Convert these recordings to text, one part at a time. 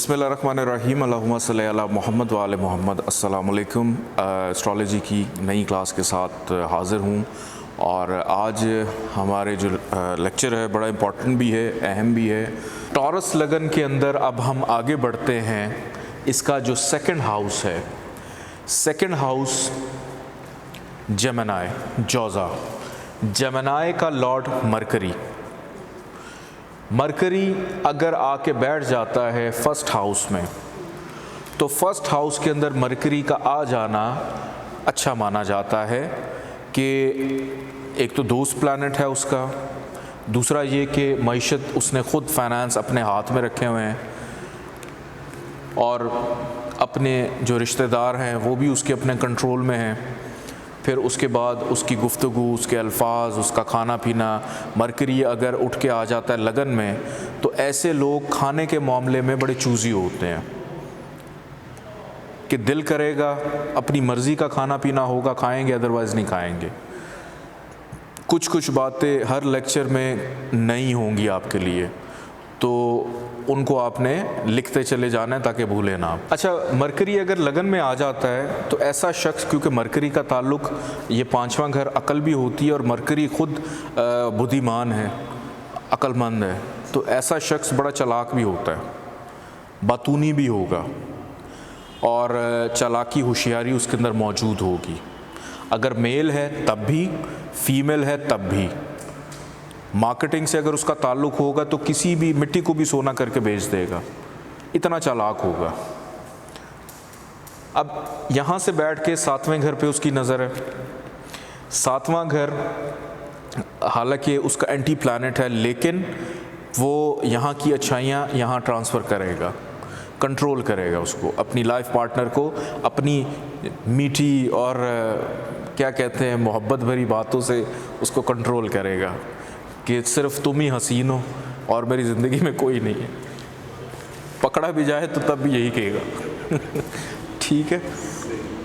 बिस्मिल्लाहिर्रहमानिर्रहीम अल्लाहुम्मा सल्ली अला मुहम्मद व आले मुहम्मद। अस्सलाम वालेकुम। एस्ट्रोलॉजी की नई क्लास के साथ हाज़िर हूँ और आज हमारे जो लेक्चर है बड़ा इम्पोर्टेंट भी है, अहम भी है। टॉरस लगन के अंदर अब हम आगे बढ़ते हैं। इसका जो सेकंड हाउस है, सेकंड हाउस जेमिनी, जोज़ा, जेमिनी का लॉर्ड मरकरी। मरकरी अगर आके बैठ जाता है फर्स्ट हाउस में, तो फर्स्ट हाउस के अंदर मरकरी का आ जाना अच्छा माना जाता है कि एक तो दोस्त प्लैनेट है उसका, दूसरा ये कि मईशत उसने ख़ुद फाइनेंस अपने हाथ में रखे हुए हैं और अपने जो रिश्तेदार हैं वो भी उसके अपने कंट्रोल में हैं। फिर उसके बाद उसकी गुफ्तगू, उसके अल्फाज, उसका खाना पीना। मरकरी अगर उठ के आ जाता है लगन में, तो ऐसे लोग खाने के मामले में बड़े चूज़ी होते हैं कि दिल करेगा अपनी मर्ज़ी का खाना पीना होगा, खाएंगे, अदरवाइज़ नहीं खाएंगे। कुछ कुछ बातें हर लेक्चर में नहीं होंगी आपके लिए, तो उनको आपने लिखते चले जाना है ताकि भूलें ना। अच्छा, मरकरी अगर लगन में आ जाता है तो ऐसा शख्स, क्योंकि मरकरी का ताल्लुक़ ये पांचवा घर अकल भी होती है और मरकरी ख़ुद बुद्धिमान है, अक्लमंद है, तो ऐसा शख्स बड़ा चालाक भी होता है, बातूनी भी होगा और चालाकी होशियारी उसके अंदर मौजूद होगी। अगर मेल है तब भी, फीमेल है तब भी। मार्केटिंग से अगर उसका ताल्लुक़ होगा तो किसी भी मिट्टी को भी सोना करके बेच देगा, इतना चालाक होगा। अब यहाँ से बैठ के सातवें घर पे उसकी नज़र है। सातवां घर हालांकि उसका एंटी प्लैनेट है, लेकिन वो यहाँ की अच्छाइयाँ यहाँ ट्रांसफ़र करेगा, कंट्रोल करेगा उसको, अपनी लाइफ पार्टनर को अपनी मीठी और क्या कहते हैं मोहब्बत भरी बातों से उसको कंट्रोल करेगा कि सिर्फ तुम ही हसीन हो और मेरी ज़िंदगी में कोई नहीं है। पकड़ा भी जाए तो तब भी यही कहेगा ठीक है।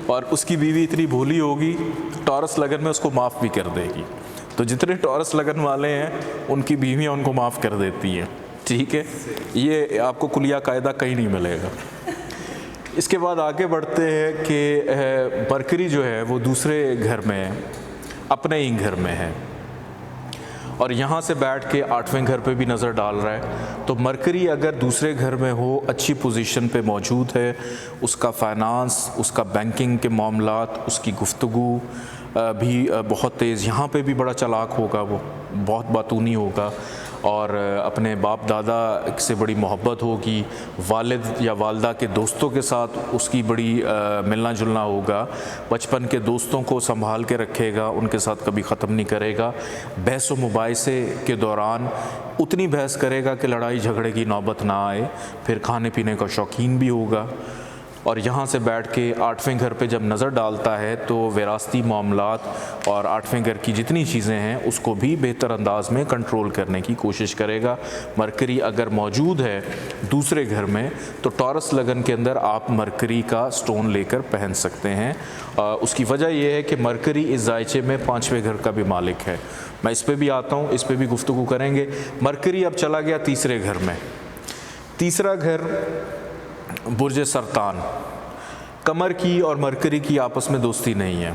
और उसकी बीवी इतनी भोली होगी, टॉरस लगन में उसको माफ़ भी कर देगी। तो जितने टॉरस लगन वाले हैं उनकी बीवियाँ उनको माफ़ कर देती हैं, ठीक है। ये आपको कुलिया कायदा कहीं नहीं मिलेगा। इसके बाद आगे बढ़ते हैं कि मरकरी जो है वो दूसरे घर में है, अपने ही घर में है और यहाँ से बैठ के आठवें घर पे भी नज़र डाल रहा है। तो मरकरी अगर दूसरे घर में हो, अच्छी पोजीशन पे मौजूद है, उसका फाइनेंस, उसका बैंकिंग के मामलात, उसकी गुफ्तगू भी बहुत तेज़, यहाँ पे भी बड़ा चालाक होगा, वो बहुत बातूनी होगा और अपने बाप दादा से बड़ी मोहब्बत होगी। वालिद या वालदा के दोस्तों के साथ उसकी बड़ी मिलना जुलना होगा। बचपन के दोस्तों को संभाल के रखेगा, उनके साथ कभी ख़त्म नहीं करेगा। बहस व मुबाहिसे के दौरान उतनी बहस करेगा कि लड़ाई झगड़े की नौबत ना आए। फिर खाने पीने का शौकीन भी होगा और यहाँ से बैठ के आठवें घर पे जब नज़र डालता है तो विरासती मामलात और आठवें घर की जितनी चीज़ें हैं उसको भी बेहतर अंदाज में कंट्रोल करने की कोशिश करेगा। मरकरी अगर मौजूद है दूसरे घर में तो टॉरस लगन के अंदर आप मरकरी का स्टोन लेकर पहन सकते हैं। उसकी वजह यह है कि मरकरी इस जायचे में पाँचवें घर का भी मालिक है। मैं इस पर भी आता हूँ, इस पर भी गुफ्तगू करेंगे। मरकरी अब चला गया तीसरे घर में। तीसरा घर बुर्ज सरतान। कमर की और मरकरी की आपस में दोस्ती नहीं है,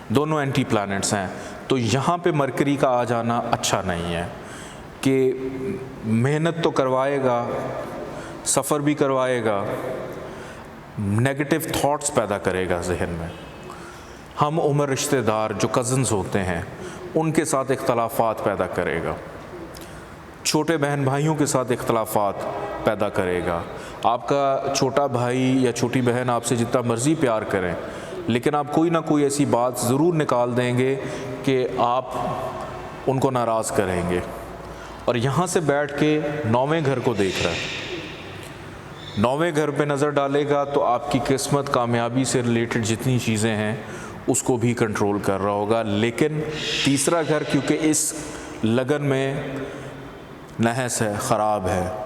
दोनों एंटी प्लैनेट्स हैं। तो यहाँ पे मरकरी का आ जाना अच्छा नहीं है कि मेहनत तो करवाएगा, सफ़र भी करवाएगा, नेगेटिव थॉट्स पैदा करेगा जहन में। हम उम्र रिश्तेदार जो कज़न्स होते हैं उनके साथ इख्तलाफात पैदा करेगा, छोटे बहन भाइयों के साथ इख्तलाफात पैदा करेगा। आपका छोटा भाई या छोटी बहन आपसे जितना मर्ज़ी प्यार करें, लेकिन आप कोई ना कोई ऐसी बात ज़रूर निकाल देंगे कि आप उनको नाराज़ करेंगे। और यहाँ से बैठ के नौवें घर को देख रहा है, नौवें घर पे नज़र डालेगा तो आपकी किस्मत, कामयाबी से रिलेटेड जितनी चीज़ें हैं उसको भी कंट्रोल कर रहा होगा। लेकिन तीसरा घर क्योंकि इस लगन में नहस है, ख़राब है,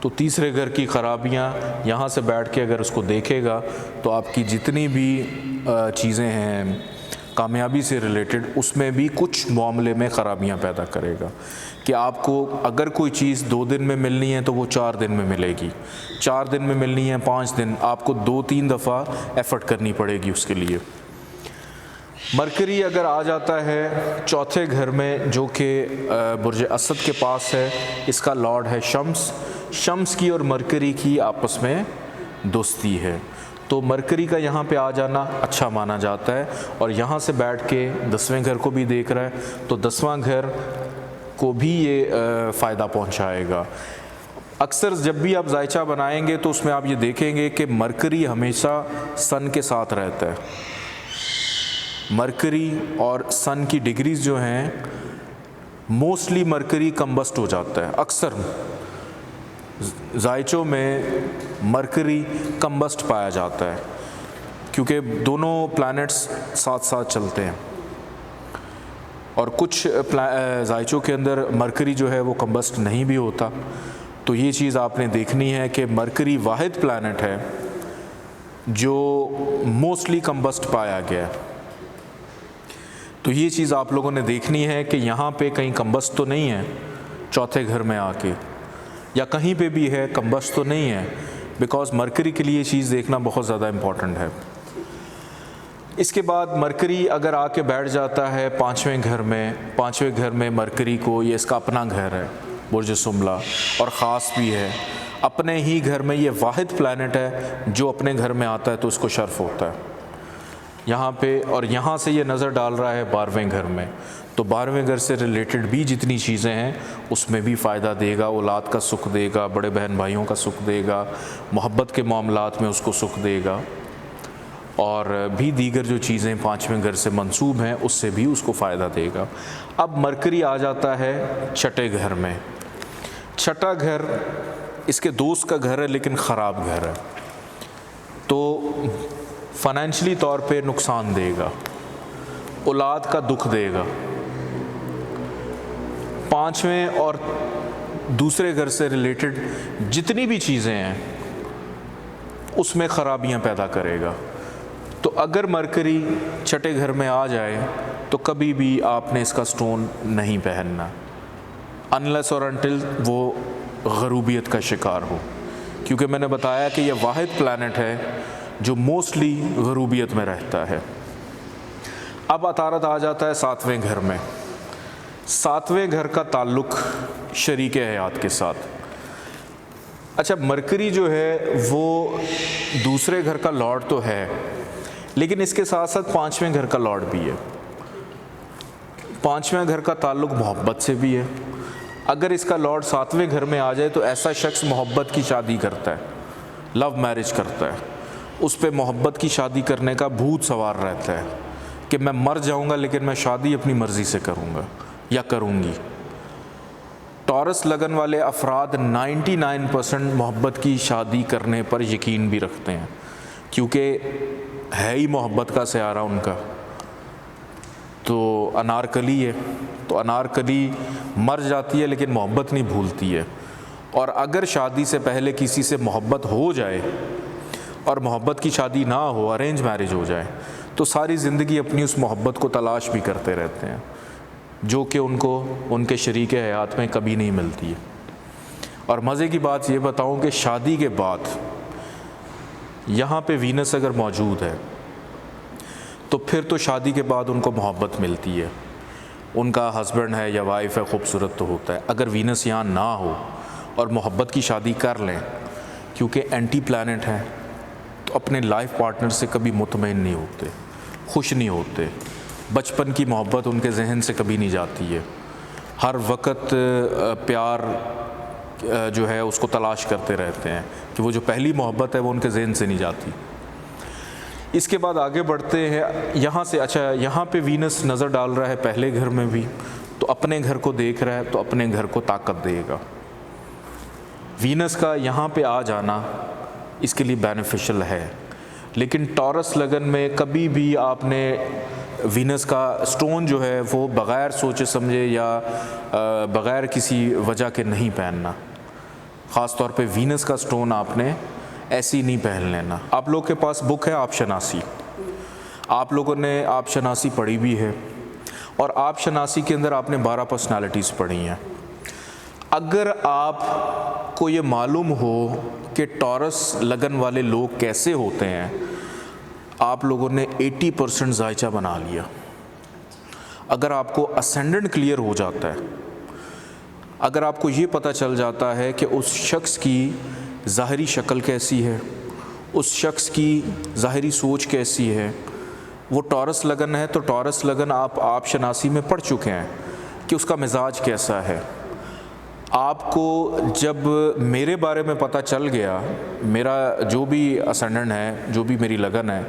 तो तीसरे घर की ख़राबियाँ यहाँ से बैठ के अगर उसको देखेगा तो आपकी जितनी भी चीज़ें हैं, कामयाबी से रिलेटेड, उसमें भी कुछ मामले में ख़राबियाँ पैदा करेगा कि आपको अगर कोई चीज़ 2 दिन में मिलनी है तो वो 4 दिन में मिलेगी, 4 दिन में मिलनी है 5 दिन, आपको 2-3 दफ़ा एफ़र्ट करनी पड़ेगी उसके लिए। मरकरी अगर आ जाता है चौथे घर में जो कि बुर्ज असद के पास है, इसका लॉर्ड है शम्स। शम्स की और मरकरी की आपस में दोस्ती है, तो मरकरी का यहाँ पे आ जाना अच्छा माना जाता है। और यहाँ से बैठ के 10वें घर को भी देख रहा है, तो 10वां घर को भी ये फ़ायदा पहुँचाएगा। अक्सर जब भी आप जायचा बनाएंगे तो उसमें आप ये देखेंगे कि मरकरी हमेशा सन के साथ रहता है। मरकरी और सन की डिग्रीज़ जो हैं, मोस्टली मरकरी कम्बस्ट हो जाता है। अक्सर जायचों में मरकरी कम्बस्ट पाया जाता है क्योंकि दोनों प्लैनेट्स साथ साथ चलते हैं। और कुछ जायचों के अंदर मरकरी जो है वो कम्बस्ट नहीं भी होता। तो ये चीज़ आपने देखनी है कि मरकरी वाहिद प्लैनेट है जो मोस्टली कम्बस्ट पाया गया है। तो ये चीज़ आप लोगों ने देखनी है कि यहाँ पे कहीं कम्बस्ट तो नहीं है चौथे घर में आके, या कहीं पे भी है कम्बस्ट तो नहीं है, बिकॉज़ मरकरी के लिए ये चीज़ देखना बहुत ज़्यादा इम्पॉर्टेंट है। इसके बाद मरकरी अगर आके बैठ जाता है 5वें घर में, 5वें घर में मरकरी को, ये इसका अपना घर है बुर्ज सुमला, और ख़ास भी है अपने ही घर में। ये वाहिद प्लैनेट है जो अपने घर में आता है तो उसको शर्फ होता है यहाँ पे। और यहाँ से ये नज़र डाल रहा है 12वें घर में, तो 12वें घर से रिलेटेड भी जितनी चीज़ें हैं उसमें भी फ़ायदा देगा, औलाद का सुख देगा, बड़े बहन भाइयों का सुख देगा, मोहब्बत के मामलात में उसको सुख देगा, और भी दीगर जो चीज़ें 5वें घर से मंसूब हैं उससे भी उसको फ़ायदा देगा। अब मरकरी आ जाता है छठे घर में। छठा घर इसके दोस्त का घर है लेकिन ख़राब घर है, तो फाइनेंशियली तौर पे नुकसान देगा, औलाद का दुख देगा। 5वें और दूसरे घर से रिलेटेड जितनी भी चीज़ें हैं उसमें ख़राबियाँ पैदा करेगा। तो अगर मरकरी छठे घर में आ जाए तो कभी भी आपने इसका स्टोन नहीं पहनना, अनलेस और अनटिल वो गरूबियत का शिकार हो, क्योंकि मैंने बताया कि यह वाहिद प्लैनेट है जो मोस्टली गरूबियत में रहता है। अब अतारत आ जाता है 7वें घर में। 7वें घर का ताल्लुक़ शरीके हयात के साथ। अच्छा, मरकरी जो है वो दूसरे घर का लॉर्ड तो है, लेकिन इसके साथ साथ 5वें घर का लॉर्ड भी है। 5वें घर का ताल्लुक़ मोहब्बत से भी है। अगर इसका लॉर्ड 7वें घर में आ जाए तो ऐसा शख्स मोहब्बत की शादी करता है, लव मैरिज करता है, उस पर मोहब्बत की शादी करने का भूत सवार रहता है कि मैं मर जाऊंगा लेकिन मैं शादी अपनी मर्ज़ी से करूंगा या करूंगी। टॉरस लगन वाले अफराद 99% मोहब्बत की शादी करने पर यकीन भी रखते हैं, क्योंकि है ही मोहब्बत का सहारा उनका। तो अनारकली है, तो अनारकली मर जाती है लेकिन मोहब्बत नहीं भूलती है। और अगर शादी से पहले किसी से मोहब्बत हो जाए और मोहब्बत की शादी ना हो, अरेंज मैरिज हो जाए, तो सारी ज़िंदगी अपनी उस मोहब्बत को तलाश भी करते रहते हैं, जो कि उनको उनके शरीके हयात में कभी नहीं मिलती है। और मज़े की बात ये बताऊं कि शादी के बाद यहाँ पे वीनस अगर मौजूद है तो फिर तो शादी के बाद उनको मोहब्बत मिलती है, उनका हस्बैंड है या वाइफ है खूबसूरत तो होता है। अगर वीनस यहाँ ना हो और मोहब्बत की शादी कर लें, क्योंकि एंटी प्लैनेट हैं, तो अपने लाइफ पार्टनर से कभी मुतमईन नहीं होते, खुश नहीं होते, बचपन की मोहब्बत उनके जहन से कभी नहीं जाती है, हर वक्त प्यार जो है उसको तलाश करते रहते हैं कि वो जो पहली मोहब्बत है वो उनके जहन से नहीं जाती। इसके बाद आगे बढ़ते हैं यहाँ से। अच्छा, यहाँ पे वीनस नज़र डाल रहा है पहले घर में भी, तो अपने घर को देख रहा है, तो अपने घर को ताकत देगा। वीनस का यहाँ पे आ जाना इसके लिए बेनिफिशियल है, लेकिन टॉरस लगन में कभी भी आपने वीनस का स्टोन जो है वो बग़ैर सोचे समझे या बग़ैर किसी वजह के नहीं पहनना। ख़ास तौर पे वीनस का स्टोन आपने ऐसी नहीं पहन लेना। आप लोग के पास बुक है आपशनासी, आप लोगों ने आप शनासी पढ़ी भी है और आप शनासी के अंदर आपने 12 पर्सनालिटीज़ पढ़ी हैं। अगर आपको ये मालूम हो कि टॉरस लगन वाले लोग कैसे होते हैं, आप लोगों ने 80% जायचा बना लिया। अगर आपको असेंडेंट क्लियर हो जाता है, अगर आपको ये पता चल जाता है कि उस शख्स की ज़ाहरी शक्ल कैसी है, उस शख्स की ज़ाहरी सोच कैसी है, वो टॉरस लगन है तो टॉरस लगन आप शनासी में पढ़ चुके हैं कि उसका मिजाज कैसा है। आपको जब मेरे बारे में पता चल गया, मेरा जो भी असेंडेंट है, जो भी मेरी लगन है,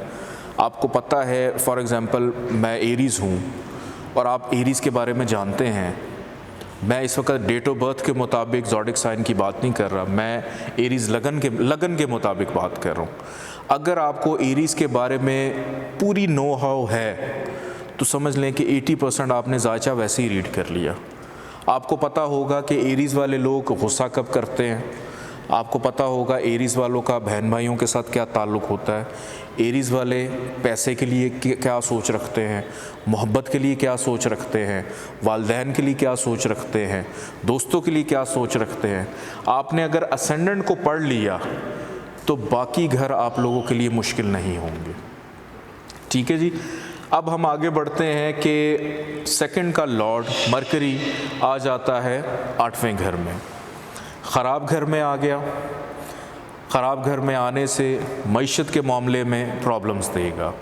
आपको पता है फॉर एग्ज़ाम्पल मैं एरीज़ हूँ और आप एरीज़ के बारे में जानते हैं। मैं इस वक्त डेट ऑफ बर्थ के मुताबिक ज़ोडिक साइन की बात नहीं कर रहा, मैं एरीज़ लगन के मुताबिक बात कर रहा हूँ। अगर आपको एरीज़ के बारे में पूरी नो हाउ है तो समझ लें कि 80% आपने जायचा वैसे ही रीड कर लिया। आपको पता होगा कि एरीज़ वाले लोग गुस्सा कब करते हैं, आपको पता होगा एरीज़ वालों का बहन भाइयों के साथ क्या ताल्लुक़ होता है, एरीज़ वाले पैसे के लिए क्या सोच रखते हैं, मोहब्बत के लिए क्या सोच रखते हैं, वालदैन के लिए क्या सोच रखते हैं, दोस्तों के लिए क्या सोच रखते हैं। आपने अगर असेंडेंट को पढ़ लिया तो बाकी घर आप लोगों के लिए मुश्किल नहीं होंगे। ठीक है जी। अब हम आगे बढ़ते हैं कि सेकंड का लॉर्ड मरकरी आ जाता है 8वें घर में, ख़राब घर में आ गया। ख़राब घर में आने से मईशत के मामले में प्रॉब्लम्स देगा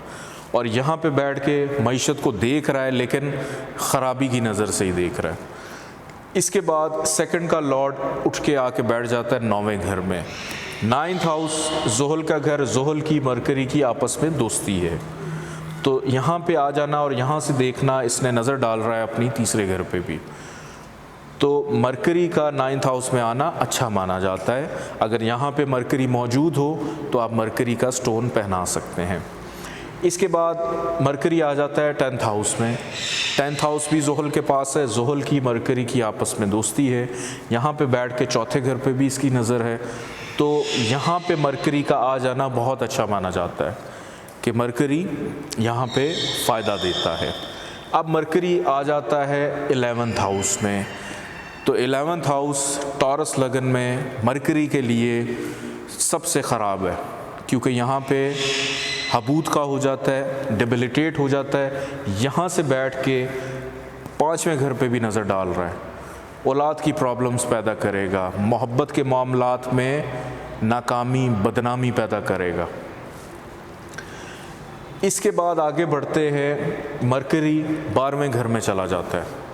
और यहाँ पे बैठ के मईशत को देख रहा है लेकिन ख़राबी की नज़र से ही देख रहा है। इसके बाद सेकंड का लॉर्ड उठ के आके बैठ जाता है 9वें घर में। 9th हाउस ज़ोहल का घर, ज़ोहल की मरकरी की आपस में दोस्ती है, तो यहाँ पे आ जाना और यहाँ से देखना, इसने नज़र डाल रहा है अपनी तीसरे घर पे भी, तो मरकरी का 9th हाउस में आना अच्छा माना जाता है। अगर यहाँ पे मरकरी मौजूद हो तो आप मरकरी का स्टोन पहना सकते हैं। इसके बाद मरकरी आ जाता है 10th हाउस में। 10th हाउस भी ज़ोहल के पास है, ज़ोहल की मरकरी की आपस में दोस्ती है। यहाँ पे बैठ के चौथे घर पे भी इसकी नज़र है, तो यहाँ पे मरकरी का आ जाना बहुत अच्छा माना जाता है कि मरकरी यहाँ पे फ़ायदा देता है। अब मरकरी आ जाता है 11th हाउस में, तो 11th हाउस टॉरस लगन में मरकरी के लिए सबसे ख़राब है, क्योंकि यहाँ पे हबूत का हो जाता है, डिबिलिटेट हो जाता है। यहाँ से बैठ के 5वें घर पे भी नज़र डाल रहा है, औलाद की प्रॉब्लम्स पैदा करेगा, मोहब्बत के मामलात में नाकामी बदनामी पैदा करेगा। इसके बाद आगे बढ़ते हैं, मरकरी 12वें घर में चला जाता है।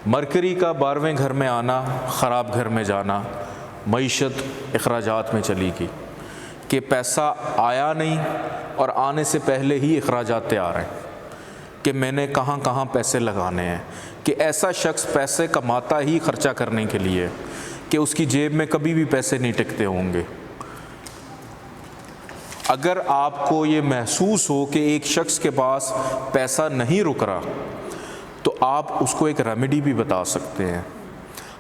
मरकरी का 12वें घर में आना, ख़राब घर में जाना, मईशत अखराजात में चली गई कि पैसा आया नहीं और आने से पहले ही अखराजात आ रहे हैं कि मैंने कहाँ कहाँ पैसे लगाने हैं, कि ऐसा शख्स पैसे कमाता ही ख़र्चा करने के लिए कि उसकी जेब में कभी भी पैसे नहीं टिकते होंगे। अगर आपको ये महसूस हो कि एक शख्स के पास पैसा नहीं रुक रहा, तो आप उसको एक रेमेडी भी बता सकते हैं।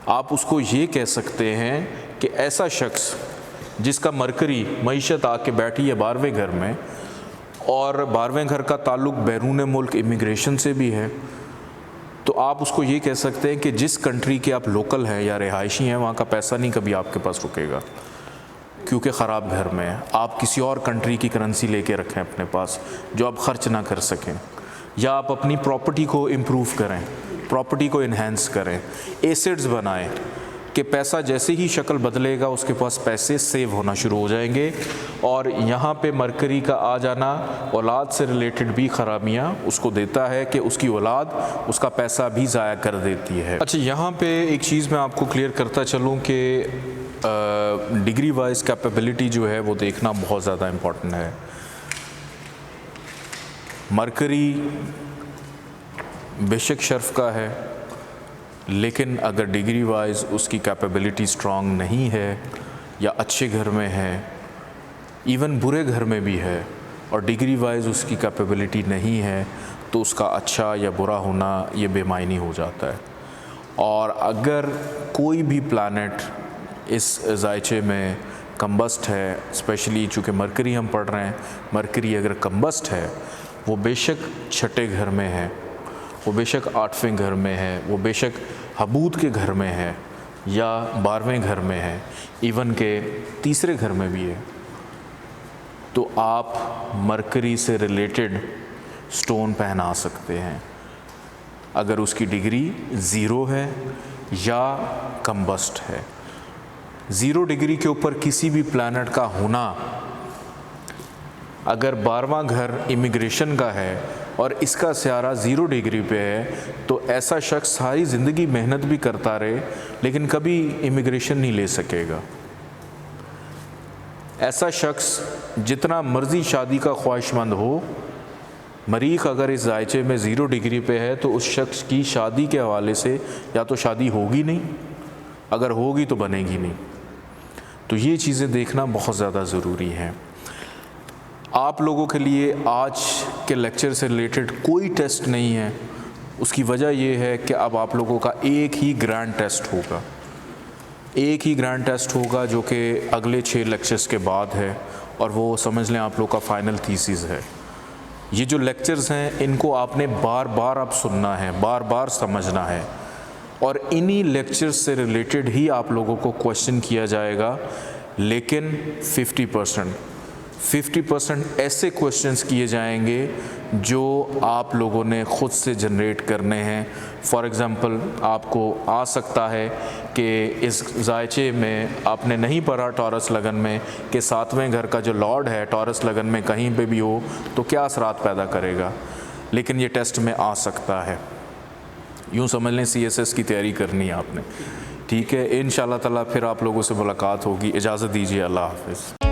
आप उसको ये कह सकते हैं कि ऐसा शख्स जिसका मरकरी मईशत आके बैठी है 12वें घर में और 12वें घर का ताल्लुक़ बैरून मुल्क इमिग्रेशन से भी है, तो आप उसको ये कह सकते हैं कि जिस कंट्री के आप लोकल हैं या रिहायशी हैं, वहाँ का पैसा नहीं कभी आपके पास रुकेगा, क्योंकि ख़राब घर में है। आप किसी और कंट्री की करेंसी लेके रखें अपने पास जो आप ख़र्च ना कर सकें, या आप अपनी प्रॉपर्टी को इम्प्रूव करें, प्रॉपर्टी को इन्हेंस करें, एसेट्स बनाएं कि पैसा जैसे ही शक्ल बदलेगा उसके पास पैसे सेव होना शुरू हो जाएंगे। और यहाँ पे मरकरी का आ जाना औलाद से रिलेटेड भी ख़राबियाँ उसको देता है कि उसकी औलाद उसका पैसा भी ज़ाया कर देती है। अच्छा, यहाँ पे एक चीज़ मैं आपको क्लियर करता चलूँ कि डिग्री वाइज कैपेबिलिटी जो है वो देखना बहुत ज़्यादा इम्पॉर्टेंट है। मरकरी बेशक शर्फ का है, लेकिन अगर डिग्री वाइज उसकी कैपेबिलिटी स्ट्रॉन्ग नहीं है या अच्छे घर में है, इवन बुरे घर में भी है, और डिग्री वाइज उसकी कैपेबिलिटी नहीं है, तो उसका अच्छा या बुरा होना ये बेमायनी हो जाता है। और अगर कोई भी प्लैनेट इस जायचे में कम्बस्ट है, स्पेशली चूँकि मरकरी हम पढ़ रहे हैं, मरकरी अगर कम्बस्ट है, वो बेशक छठे घर में है, वो बेशक 8वें घर में है, वो बेशक हबूत के घर में है या 12वें घर में है, इवन के तीसरे घर में भी है, तो आप मरकरी से रिलेटेड स्टोन पहना सकते हैं अगर उसकी डिग्री 0 है या कम्बस्ट है। 0 डिग्री के ऊपर किसी भी प्लैनेट का होना, अगर 12वां घर इमिग्रेशन का है और इसका सियारा 0 डिग्री पे है, तो ऐसा शख्स सारी ज़िंदगी मेहनत भी करता रहे लेकिन कभी इमिग्रेशन नहीं ले सकेगा। ऐसा शख्स जितना मर्ज़ी शादी का ख्वाहिशमंद हो, मरीख अगर इस जायचे में 0 डिग्री पे है तो उस शख्स की शादी के हवाले से या तो शादी होगी नहीं, अगर होगी तो बनेगी नहीं। तो ये चीज़ें देखना बहुत ज़्यादा ज़रूरी है। आप लोगों के लिए आज के लेक्चर से रिलेटेड कोई टेस्ट नहीं है। उसकी वजह ये है कि अब आप लोगों का एक ही ग्रैंड टेस्ट होगा, एक ही ग्रैंड टेस्ट होगा जो कि अगले 6 लेक्चर्स के बाद है, और वो समझ लें आप लोग का फाइनल थीसिस है। ये जो लेक्चर्स हैं इनको आपने बार बार अब सुनना है, बार बार समझना है, और इन्हीं लेक्चर्स से रिलेटेड ही आप लोगों को क्वेश्चन किया जाएगा। लेकिन 50% ऐसे क्वेश्चंस किए जाएंगे जो आप लोगों ने ख़ुद से जनरेट करने हैं। फॉर एग्ज़ाम्पल आपको आ सकता है कि इस जायचे में आपने नहीं पढ़ा टॉरस लगन में कि 7वें घर का जो लॉर्ड है टॉरस लगन में कहीं पे भी हो तो क्या असरात पैदा करेगा, लेकिन ये टेस्ट में आ सकता है। यूँ समझ लें CSS की तैयारी करनी है आपने। ठीक है, इंशाअल्लाह ताला फिर आप लोगों से मुलाकात होगी। इजाज़त दीजिए, अल्लाह हाफ़िज़।